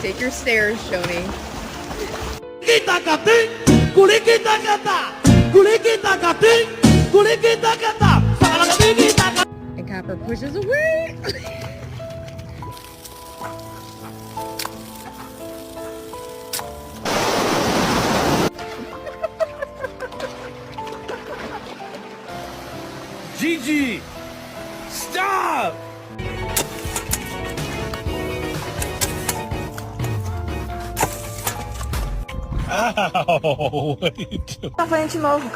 Take your stairs, Shoni. And Copper pushes away. Gigi! Stop! Ow! What are you doing? Tá frente de novo.